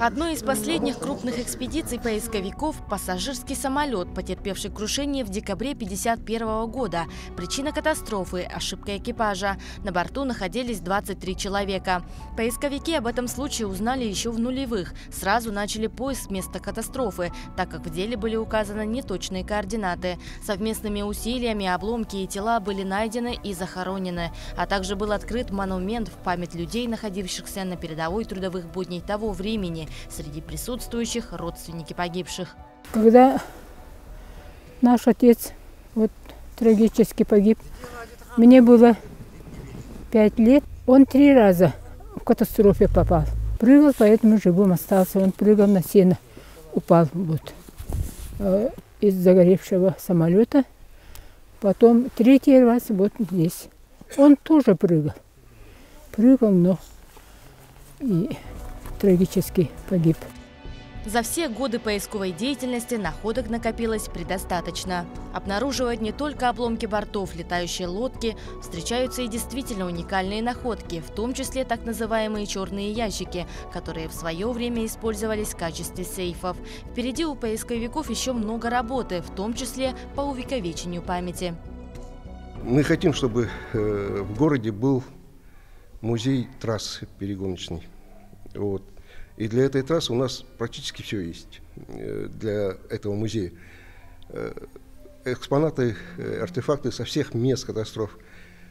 Speaker 2: Одной из последних крупных экспедиций поисковиков – пассажирский самолет, потерпевший крушение в декабре 1951 года. Причина катастрофы – ошибка экипажа. На борту находились 23 человека. Поисковики об этом случае узнали еще в нулевых. Сразу начали поиск места катастрофы, так как в деле были указаны неточные координаты. Совместными усилиями обломки и тела были найдены и захоронены. А также был открыт монумент в память людей, находившихся на передовой трудовых будней того времени. Среди присутствующих родственники погибших.
Speaker 13: Когда наш отец трагически погиб, мне было 5 лет, он 3 раза в катастрофе попал. Прыгал, поэтому живым остался. Он прыгал на сено, упал из загоревшего самолета. Потом 3-й раз здесь. Он тоже прыгал, но и трагически погиб.
Speaker 2: За все годы поисковой деятельности находок накопилось предостаточно. Обнаруживают не только обломки бортов, летающие лодки, встречаются и действительно уникальные находки, в том числе так называемые черные ящики, которые в свое время использовались в качестве сейфов. Впереди у поисковиков еще много работы, в том числе по увековечению памяти.
Speaker 12: Мы хотим, чтобы в городе был музей трассы перегоночной. И для этой трассы у нас практически все есть для этого музея. Экспонаты, артефакты со всех мест катастроф.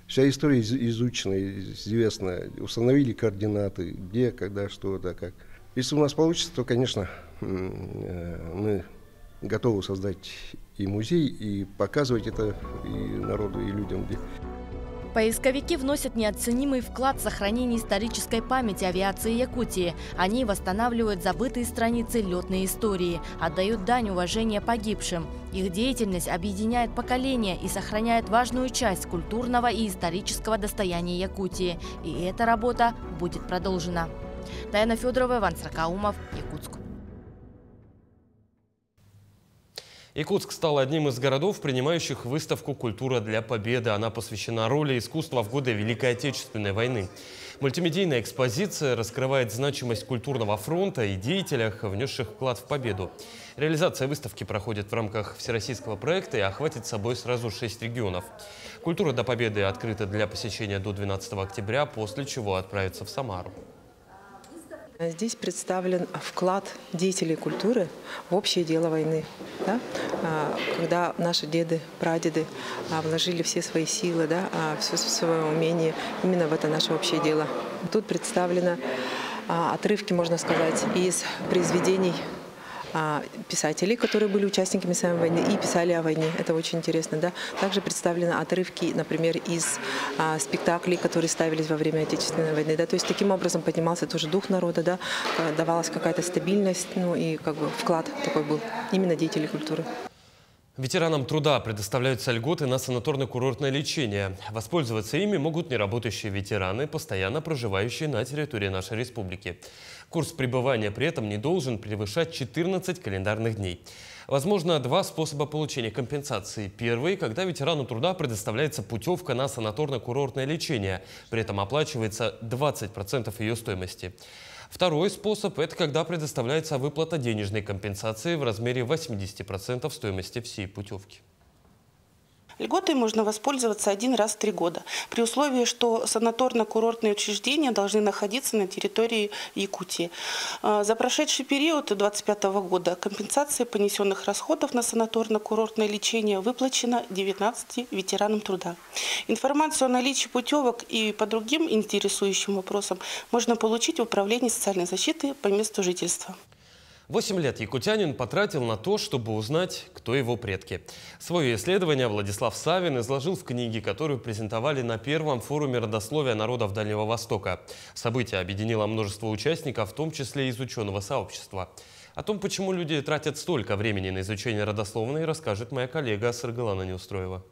Speaker 12: Вся история изучена, известна. Установили координаты, где, когда, что, да, как. Если у нас получится, то, конечно, мы готовы создать и музей, и показывать это и народу, и людям.
Speaker 2: Поисковики вносят неоценимый вклад в сохранение исторической памяти авиации Якутии. Они восстанавливают забытые страницы летной истории, отдают дань уважения погибшим. Их деятельность объединяет поколения и сохраняет важную часть культурного и исторического достояния Якутии. И эта работа будет продолжена. Даяна Федорова, Иван Сракаумов, Якутск.
Speaker 1: Якутск стал одним из городов, принимающих выставку «Культура для победы». Она посвящена роли искусства в годы Великой Отечественной войны. Мультимедийная экспозиция раскрывает значимость культурного фронта и деятелях, внесших вклад в победу. Реализация выставки проходит в рамках всероссийского проекта и охватит собой сразу 6 регионов. «Культура до победы» открыта для посещения до 12 октября, после чего отправится в Самару.
Speaker 14: Здесь представлен вклад деятелей культуры в общее дело войны. Да? Когда наши деды, прадеды вложили все свои силы, все свое умение именно в это наше общее дело. Тут представлены отрывки, можно сказать, из произведений писателей, которые были участниками самой войны и писали о войне. Это очень интересно. Да? Также представлены отрывки, например, из спектаклей, которые ставились во время Отечественной войны. Да? То есть таким образом поднимался тоже дух народа, да? Давалась какая-то стабильность, и вклад такой был именно деятелей культуры.
Speaker 1: Ветеранам труда предоставляются льготы на санаторно-курортное лечение. Воспользоваться ими могут неработающие ветераны, постоянно проживающие на территории нашей республики. Курс пребывания при этом не должен превышать 14 календарных дней. Возможно, 2 способа получения компенсации. Первый – когда ветерану труда предоставляется путевка на санаторно-курортное лечение. При этом оплачивается 20% ее стоимости. Второй способ – это когда предоставляется выплата денежной компенсации в размере 80% стоимости всей путевки.
Speaker 15: Льготой можно воспользоваться один раз в 3 года, при условии, что санаторно-курортные учреждения должны находиться на территории Якутии. За прошедший период 2025 года компенсация понесенных расходов на санаторно-курортное лечение выплачена 19 ветеранам труда. Информацию о наличии путевок и по другим интересующим вопросам можно получить в Управлении социальной защиты по месту жительства.
Speaker 1: 8 лет якутянин потратил на то, чтобы узнать, кто его предки. Свое исследование Владислав Савин изложил в книге, которую презентовали на первом форуме родословия народов Дальнего Востока. Событие объединило множество участников, в том числе из ученого сообщества. О том, почему люди тратят столько времени на изучение родословной, расскажет моя коллега Саргалана Неустроева.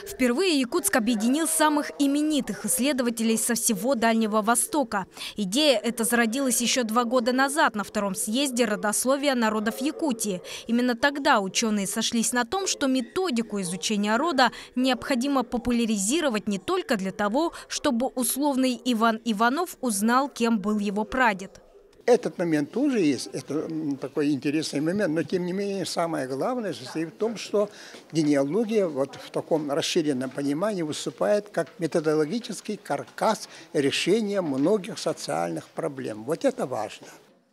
Speaker 16: Впервые Якутск объединил самых именитых исследователей со всего Дальнего Востока. Идея эта зародилась еще 2 года назад на втором съезде родословия народов Якутии. Именно тогда ученые сошлись на том, что методику изучения рода необходимо популяризировать не только для того, чтобы условный Иван Иванов узнал, кем был его прадед.
Speaker 17: Этот момент тоже есть, это такой интересный момент, но тем не менее самое главное состоит в том, что генеалогия вот в таком расширенном понимании выступает как методологический каркас решения многих социальных проблем. Вот это важно.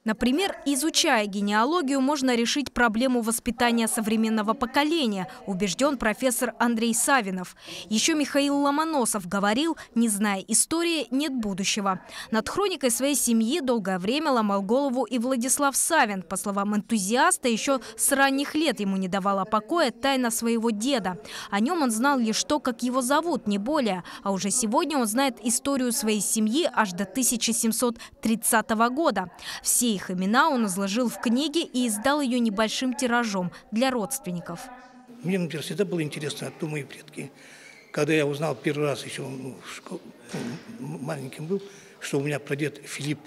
Speaker 16: Например, изучая генеалогию, можно решить проблему воспитания современного поколения, убежден профессор Андрей Савинов. Еще Михаил Ломоносов говорил: не зная истории, нет будущего. Над хроникой своей семьи долгое время ломал голову и Владислав Савин. По словам энтузиаста, еще с ранних лет ему не давала покоя тайна своего деда. О нем он знал лишь то, как его зовут, не более. А уже сегодня он знает историю своей семьи аж до 1730 года. Все их имена он изложил в книге и издал ее небольшим тиражом для родственников.
Speaker 19: Мне, например, всегда было интересно, кто мои предки. Когда я узнал первый раз, еще маленьким был, что у меня прадед Филипп,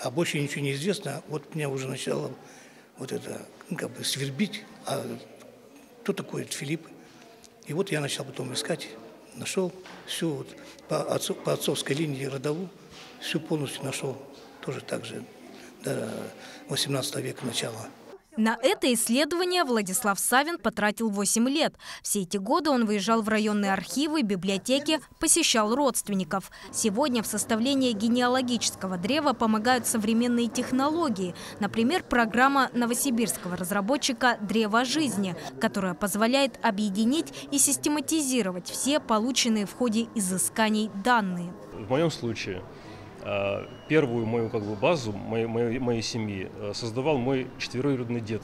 Speaker 19: а больше ничего не известно, вот меня уже начало вот это как бы свербить, а кто такой этот Филипп? И вот я начал потом искать, нашел всю вот по отцовской линии родовую, всю полностью нашел, тоже так же. До 18 века начала.
Speaker 16: На это исследование Владислав Савин потратил 8 лет. Все эти годы он выезжал в районные архивы, библиотеки, посещал родственников. Сегодня в составлении генеалогического древа помогают современные технологии. Например, программа новосибирского разработчика «Древо жизни», которая позволяет объединить и систематизировать все полученные в ходе изысканий данные.
Speaker 20: В моем случае первую мою базу моей семьи создавал мой четвероюродный дед.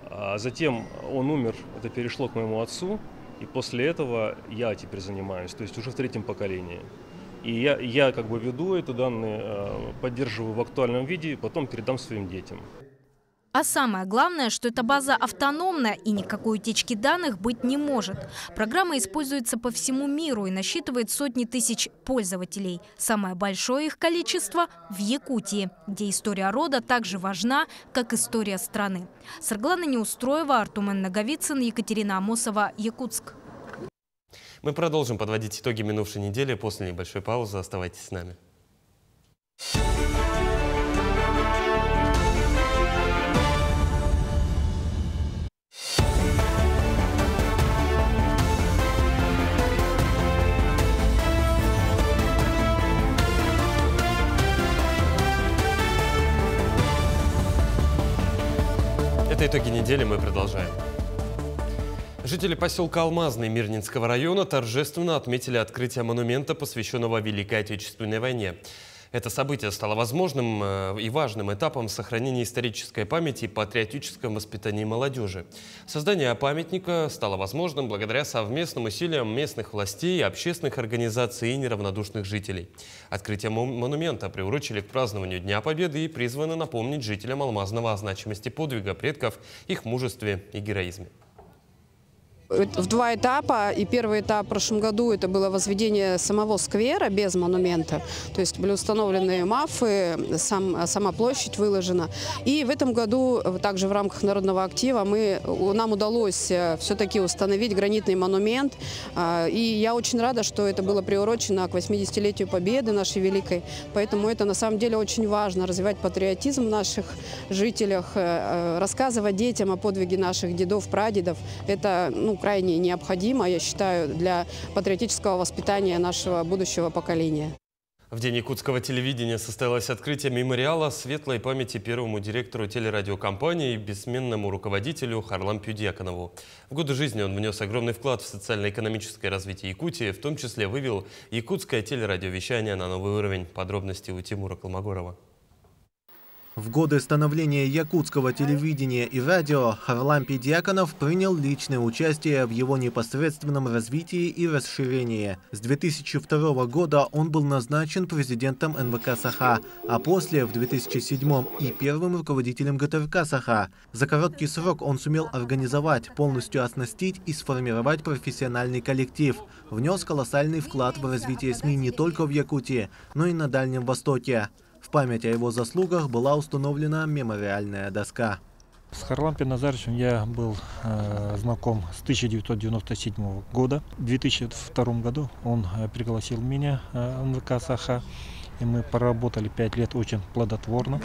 Speaker 20: А затем он умер, это перешло к моему отцу, и после этого я теперь занимаюсь, то есть уже в 3-м поколении. И я веду эти данные, поддерживаю в актуальном виде, потом передам своим детям.
Speaker 16: А самое главное, что эта база автономная и никакой утечки данных быть не может. Программа используется по всему миру и насчитывает сотни тысяч пользователей. Самое большое их количество в Якутии, где история рода так же важна, как история страны. Саргалана Неустроева, Артумен Наговицын, Екатерина Амосова, Якутск.
Speaker 1: Мы продолжим подводить итоги минувшей недели после небольшой паузы. Оставайтесь с нами. Это итоги недели, мы продолжаем. Жители поселка Алмазный Мирнинского района торжественно отметили открытие монумента, посвященного Великой Отечественной войне. Это событие стало возможным и важным этапом сохранения исторической памяти и патриотического воспитания молодежи. Создание памятника стало возможным благодаря совместным усилиям местных властей, общественных организаций и неравнодушных жителей. Открытие монумента приурочили к празднованию Дня Победы и призвано напомнить жителям Алмазного о значимости подвига предков, их мужестве и героизме.
Speaker 18: В 2 этапа. И первый этап в прошлом году это было возведение самого сквера без монумента. То есть были установлены мафы, сама площадь выложена. И в этом году также в рамках народного актива нам удалось все-таки установить гранитный монумент. И я очень рада, что это было приурочено к 80-летию Победы нашей великой. Поэтому это на самом деле очень важно, развивать патриотизм в наших жителях, рассказывать детям о подвиге наших дедов, прадедов. Это крайне необходимо, я считаю, для патриотического воспитания нашего будущего поколения.
Speaker 1: В день якутского телевидения состоялось открытие мемориала светлой памяти первому директору телерадиокомпании и бессменному руководителю Харлампию Дьяконову. В годы жизни он внес огромный вклад в социально-экономическое развитие Якутии, в том числе вывел якутское телерадиовещание на новый уровень. Подробности у Тимура Колмогорова.
Speaker 21: В годы становления якутского телевидения и радио Харлампий Дьяконов принял личное участие в его непосредственном развитии и расширении. С 2002 года он был назначен президентом НВК Саха, а после в 2007 и первым руководителем ГТРК Саха. За короткий срок он сумел организовать, полностью оснастить и сформировать профессиональный коллектив. Внес колоссальный вклад в развитие СМИ не только в Якутии, но и на Дальнем Востоке. В память о его заслугах была установлена мемориальная доска.
Speaker 22: С Харлампием Назаровичем я был знаком с 1997 года. В 2002 году он пригласил меня в НВК Саха, и мы поработали 5 лет очень плодотворно.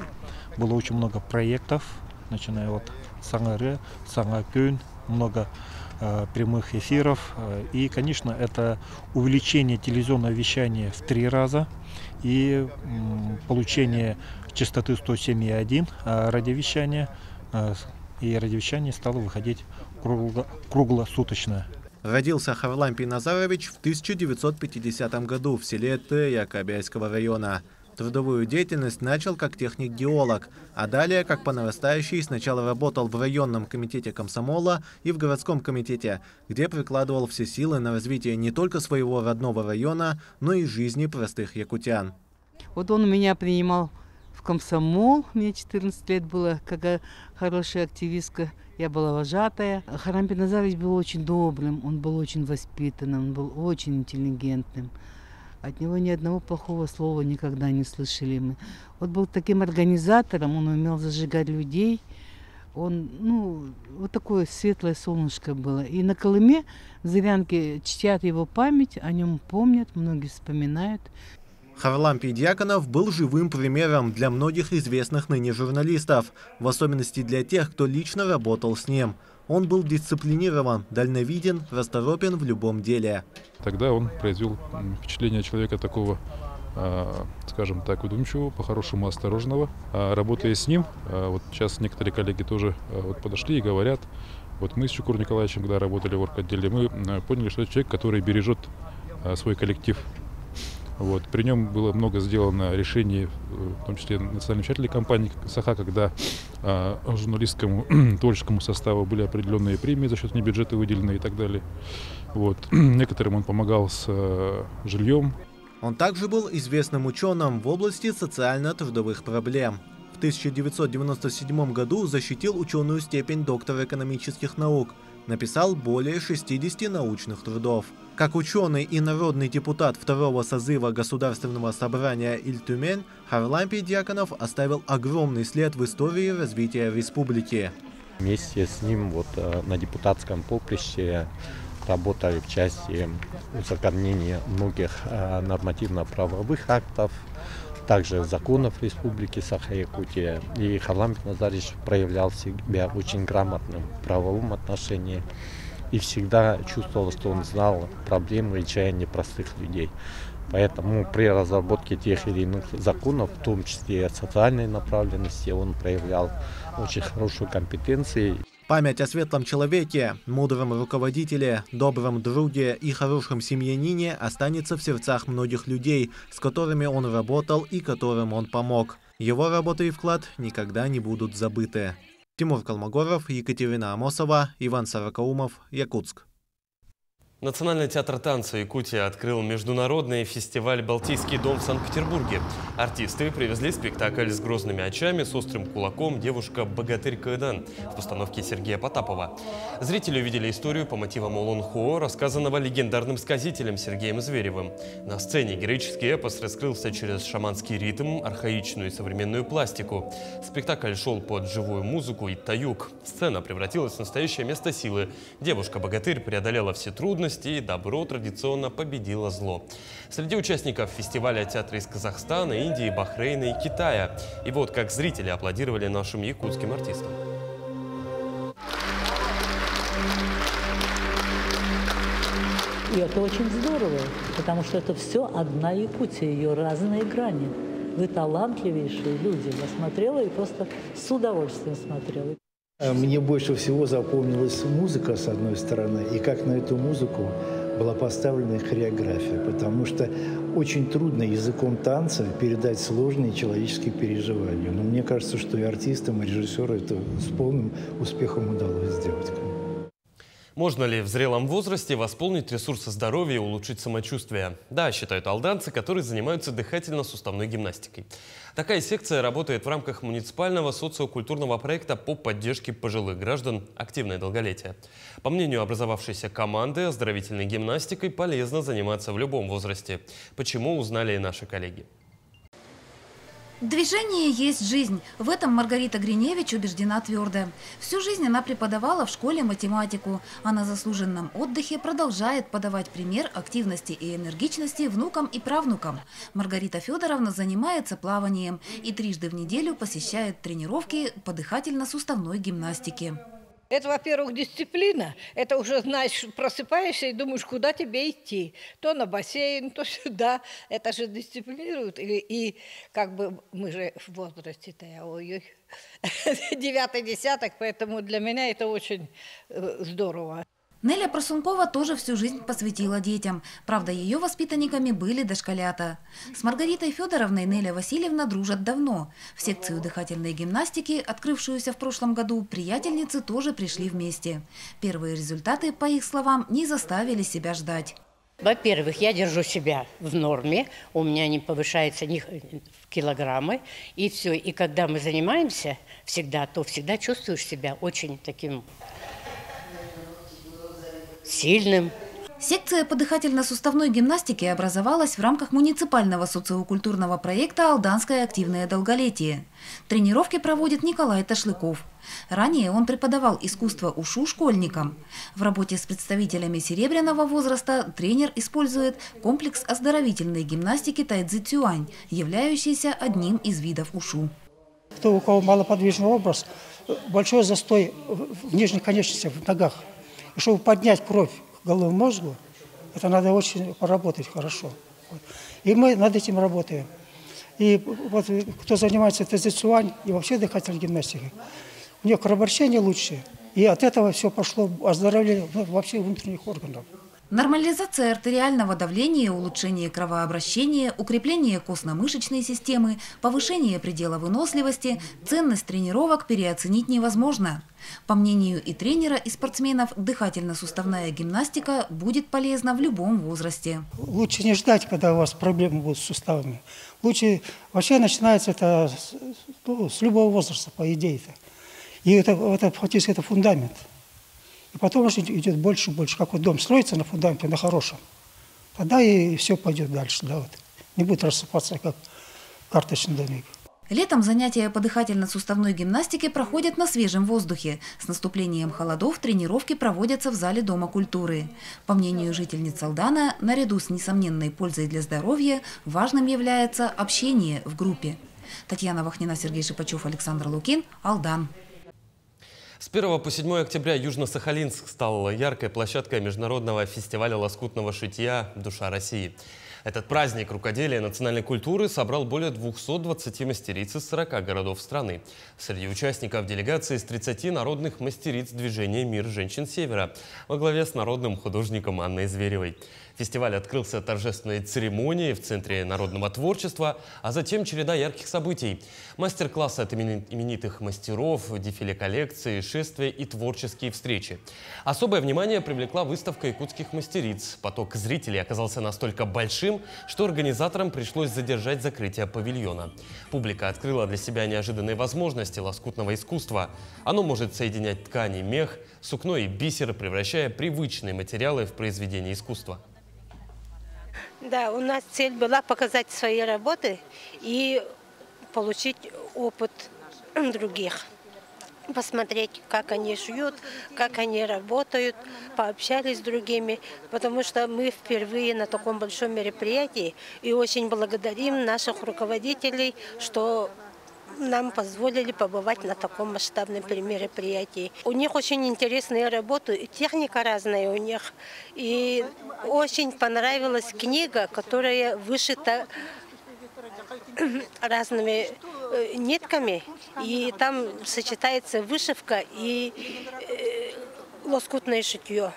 Speaker 22: Было очень много проектов, начиная от Саңары, Саңакюн, много прямых эфиров. И, конечно, это увеличение телевизионного вещания в 3 раза и получение частоты 107,1 радиовещания. И радиовещание стало выходить круглосуточно.
Speaker 21: Родился Харлампий Назарович в 1950 году в селе Тея Кобяйского района. Трудовую деятельность начал как техник-геолог, а далее, как по нарастающей, сначала работал в районном комитете комсомола и в городском комитете, где прикладывал все силы на развитие не только своего родного района, но и жизни простых якутян.
Speaker 23: Вот он меня принимал в комсомол, мне 14 лет было, как хорошая активистка, я была вожатая. Харлампий Назарович был очень добрым, он был очень воспитанным, он был очень интеллигентным. От него ни одного плохого слова никогда не слышали мы. Он был таким организатором, он умел зажигать людей. Он, вот такое светлое солнышко было. И на Колыме, в Зырянке, чтят его память, о нем помнят, многие вспоминают.
Speaker 21: Харлампий Дьяконов был живым примером для многих известных ныне журналистов, в особенности для тех, кто лично работал с ним. Он был дисциплинирован, дальновиден, расторопен в любом деле.
Speaker 24: Тогда он произвел впечатление человека такого, скажем так, вдумчивого, по-хорошему осторожного. Работая с ним, вот сейчас некоторые коллеги тоже подошли и говорят, вот мы с Чукур Николаевичем, когда работали в орготделе, мы поняли, что это человек, который бережет свой коллектив. Вот. При нем было много сделано решений, в том числе национальной вещательной компании Саха, когда журналистскому, творческому составу были определенные премии за счет бюджета выделены и так далее. Вот. Некоторым он помогал с жильем.
Speaker 21: Он также был известным ученым в области социально-трудовых проблем. В 1997 году защитил ученую степень доктора экономических наук. Написал более 60 научных трудов. Как ученый и народный депутат второго созыва Государственного собрания Иль-Тюмень, Харлампий Дьяконов оставил огромный след в истории развития республики.
Speaker 25: Вместе с ним на депутатском поприще работали в части узаконения многих нормативно-правовых актов, также законов Республики Саха-Якутия. И Харлампий Назарович проявлял себя очень грамотным в правовом отношении и всегда чувствовал, что он знал проблемы и чаяния простых людей. Поэтому при разработке тех или иных законов, в том числе социальной направленности, он проявлял очень хорошую компетенцию.
Speaker 21: Память о светлом человеке, мудром руководителе, добром друге и хорошем семьянине останется в сердцах многих людей, с которыми он работал и которым он помог. Его работа и вклад никогда не будут забыты. Тимур Колмогоров, Екатерина Амосова, Иван Сорокаумов, Якутск.
Speaker 1: Национальный театр танца Якутия открыл международный фестиваль «Балтийский дом» в Санкт-Петербурге. Артисты привезли спектакль с грозными очами, с острым кулаком «Девушка-богатырь Каэдан» в постановке Сергея Потапова. Зрители увидели историю по мотивам Олонхо, рассказанного легендарным сказителем Сергеем Зверевым. На сцене героический эпос раскрылся через шаманский ритм, архаичную и современную пластику. Спектакль шел под живую музыку и таюк. Сцена превратилась в настоящее место силы. Девушка-богатырь преодолела все трудности, и добро традиционно победило зло. Среди участников фестиваля театры из Казахстана, Индии, Бахрейна и Китая. И вот как зрители аплодировали нашим якутским артистам.
Speaker 3: И это очень здорово, потому что это все одна Якутия, ее разные грани. Вы талантливейшие люди. Я смотрела и просто с удовольствием смотрела.
Speaker 5: Мне больше всего запомнилась музыка, с одной стороны, и как на эту музыку была поставлена хореография, потому что очень трудно языком танца передать сложные человеческие переживания. Но мне кажется, что и артистам, и режиссеру это с полным успехом удалось сделать.
Speaker 1: Можно ли в зрелом возрасте восполнить ресурсы здоровья и улучшить самочувствие? Да, считают алданцы, которые занимаются дыхательно-суставной гимнастикой. Такая секция работает в рамках муниципального социокультурного проекта по поддержке пожилых граждан «Активное долголетие». По мнению образовавшейся команды, оздоровительной гимнастикой полезно заниматься в любом возрасте. Почему, узнали и наши коллеги.
Speaker 6: Движение есть жизнь. В этом Маргарита Гриневич убеждена твердо. Всю жизнь она преподавала в школе математику, а на заслуженном отдыхе продолжает подавать пример активности и энергичности внукам и правнукам. Маргарита Федоровна занимается плаванием и трижды в неделю посещает тренировки по дыхательно-суставной гимнастике.
Speaker 7: Это, во-первых, дисциплина. Это уже, знаешь, просыпаешься и думаешь, куда тебе идти. То на бассейн, то сюда. Это же дисциплинирует. И как бы мы же в возрасте-то, ой-ой, 9-й десяток, поэтому для меня это очень здорово.
Speaker 6: Неля Просункова тоже всю жизнь посвятила детям. Правда, ее воспитанниками были дошколята. С Маргаритой Федоровной Неля Васильевна дружат давно. В секцию дыхательной гимнастики, открывшуюся в прошлом году, приятельницы тоже пришли вместе. Первые результаты, по их словам, не заставили себя ждать.
Speaker 8: Во-первых, я держу себя в норме, у меня не повышается ни в килограммы, и все. И когда мы занимаемся всегда, то всегда чувствуешь себя очень таким сильным.
Speaker 6: Секция по дыхательно-суставной гимнастике образовалась в рамках муниципального социокультурного проекта «Алданское активное долголетие». Тренировки проводит Николай Ташлыков. Ранее он преподавал искусство ушу школьникам. В работе с представителями серебряного возраста тренер использует комплекс оздоровительной гимнастики тайцзи цюань, являющийся одним из видов ушу.
Speaker 26: У кого малоподвижный образ, большой застой в нижних конечностях, в ногах. И чтобы поднять кровь к головному мозгу, это надо очень поработать хорошо. И мы над этим работаем. И вот кто занимается тайцзи цюань и вообще дыхательной гимнастикой, у нее кровообращение лучше. И от этого все пошло оздоровление вообще внутренних органов.
Speaker 6: Нормализация артериального давления, улучшение кровообращения, укрепление костно-мышечной системы, повышение предела выносливости – ценность тренировок переоценить невозможно. По мнению и тренера, и спортсменов, дыхательно-суставная гимнастика будет полезна в любом возрасте.
Speaker 26: Лучше не ждать, когда у вас проблемы будут с суставами. Лучше вообще начинается это с любого возраста, по идее-то. И это фактически это фундамент. И потом уже идет больше и больше. Как вот дом строится на фундаменте, на хорошем. Тогда и все пойдет дальше. Да, вот. Не будет рассыпаться, как карточный домик.
Speaker 6: Летом занятия по дыхательно-суставной гимнастике проходят на свежем воздухе. С наступлением холодов тренировки проводятся в зале Дома культуры. По мнению жительниц Алдана, наряду с несомненной пользой для здоровья, важным является общение в группе. Татьяна Вахнина, Сергей Шипачев, Александр Лукин, Алдан.
Speaker 1: С 1 по 7 октября Южно-Сахалинск стал яркой площадкой международного фестиваля лоскутного шитья «Душа России». Этот праздник рукоделия и национальной культуры собрал более 220 мастериц из 40 городов страны. Среди участников делегации из 30 народных мастериц движения «Мир женщин Севера» во главе с народным художником Анной Зверевой. Фестиваль открылся торжественной церемонией в Центре народного творчества, а затем череда ярких событий. Мастер-классы от именитых мастеров, дефиле коллекции, шествия и творческие встречи. Особое внимание привлекла выставка якутских мастериц. Поток зрителей оказался настолько большим, что организаторам пришлось задержать закрытие павильона. Публика открыла для себя неожиданные возможности лоскутного искусства. Оно может соединять ткани, мех, сукно и бисер, превращая привычные материалы в произведение искусства.
Speaker 4: Да, у нас цель была показать свои работы и получить опыт других. Посмотреть, как они шьют, как они работают, пообщались с другими, потому что мы впервые на таком большом мероприятии и очень благодарим наших руководителей, что нам позволили побывать на таком масштабном мероприятии. У них очень интересные работы, и техника разная у них. И очень понравилась книга, которая вышита разными нитками, и там сочетается вышивка и лоскутное шитье.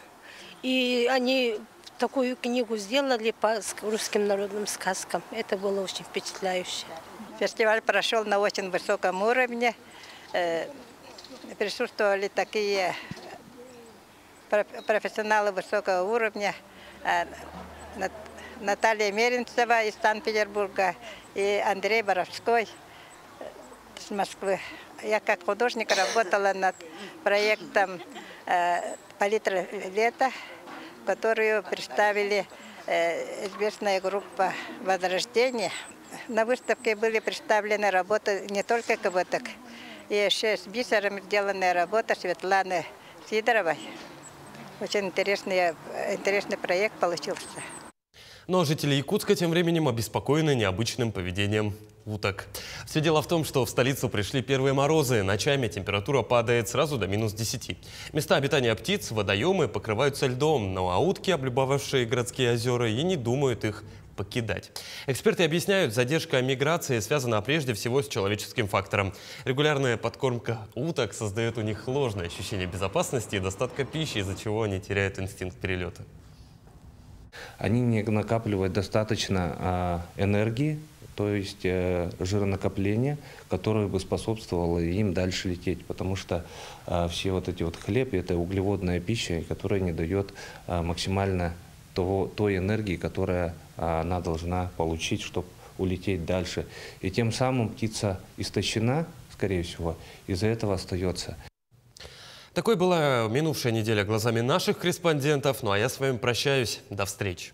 Speaker 4: И они такую книгу сделали по русским народным сказкам. Это было очень впечатляюще.
Speaker 9: Фестиваль прошел на очень высоком уровне. Присутствовали такие профессионалы высокого уровня. Наталья Меринцева из Санкт-Петербурга и Андрей Боровской из Москвы. Я как художник работала над проектом «Палитра лета», которую представили известная группа «Возрождение». На выставке были представлены работы не только кавыток, и еще с бисером сделанная работа Светланы Сидоровой. Очень интересный проект получился.
Speaker 1: Но жители Якутска тем временем обеспокоены необычным поведением уток. Все дело в том, что в столицу пришли первые морозы. Ночами температура падает сразу до -10. Места обитания птиц, водоемы покрываются льдом, но утки, облюбовавшие городские озера, и не думают их покидать. Эксперты объясняют, задержка миграции связана прежде всего с человеческим фактором. Регулярная подкормка уток создает у них ложное ощущение безопасности и достатка пищи, из-за чего они теряют инстинкт перелета.
Speaker 10: Они не накапливают достаточно энергии, то есть жиронакопления, которое бы способствовало им дальше лететь, потому что все вот эти вот хлеб – это углеводная пища, которая не дает максимально той энергии, которая она должна получить, чтобы улететь дальше. И тем самым птица истощена, скорее всего, из-за этого остается.
Speaker 1: Такой была минувшая неделя глазами наших корреспондентов. Ну а я с вами прощаюсь. До встречи.